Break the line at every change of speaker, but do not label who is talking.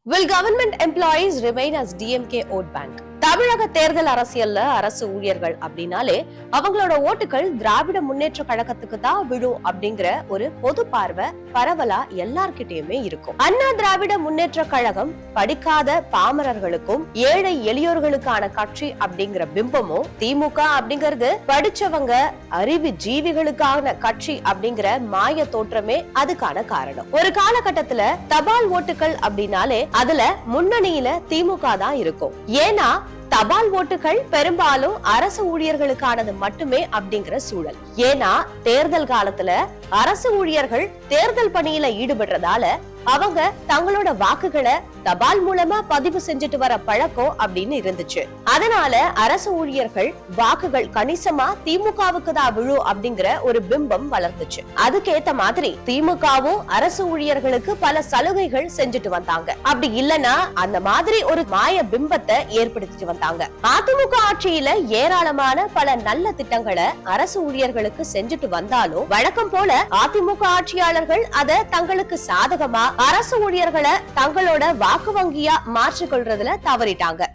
Will government employees remain as DMK vote bank? தமிழக தேர்தல் அரசியல்ல அரசு ஊழியர்கள் அப்படின்னாலே அவங்களோட ஓட்டுகள் திராவிட முன்னேற்ற கழகத்துக்கு தான் விழும் அப்படிங்கிற ஒரு பொது பார்வை பரவலா எல்லார்கிட்டயுமே இருக்கும். அண்ணா திராவிட முன்னேற்ற கழகம் படிக்காத பாமரர்களுக்கும் ஏழை எளியோர்களுக்கான கட்சி அப்படிங்கிற பிம்பமும், திமுக அப்படிங்கிறது படிச்சவங்க அறிவு ஜீவிகளுக்கான கட்சி அப்படிங்கிற மாய தோற்றமே அதுக்கான காரணம். ஒரு காலகட்டத்துல தபால் ஓட்டுகள் அப்படின்னாலே அதுல முன்னணியில திமுக தான் இருக்கும். ஏன்னா தபால் ஓட்டுகள் பெரும்பாலும் அரசு ஊழியர்களுக்கானது மட்டுமே அப்படிங்கிற சூழல். ஏன்னா தேர்தல் காலத்துல அரசு ஊழியர்கள் தேர்தல் பணியில ஈடுபடுறதால அவங்க தங்களோட வாக்குகளை தபால் மூலமா பதிவு செஞ்சுட்டு வர பழக்கம் அப்படின்னு இருந்துச்சு. அதனால அரசு ஊழியர்கள் வாக்குகள் கணிசமா திமுகவுக்கு தான் விழும் அப்படிங்கிற ஒரு பிம்பம் வளர்ந்துச்சு. அதுக்கேத்த மாதிரி திமுகவும் அரசு ஊழியர்களுக்கு பல சலுகைகள் செஞ்சுட்டு வந்தாங்க. அப்படி இல்லனா அந்த மாதிரி ஒரு மாய பிம்பத்தை ஏற்படுத்திட்டு வந்தாங்க. அதிமுக ஆட்சியில ஏராளமான பல நல்ல திட்டங்களை அரசு ஊழியர்களுக்கு செஞ்சுட்டு வந்தாலும் வழக்கம் போல அதிமுக ஆட்சியாளர்கள் அதை தங்களுக்கு சாதகமா அரசு ஊழியர்களை தங்களோட வாக்கு வங்கியா மாற்றிக்கொள்றதுல தவறிட்டாங்க.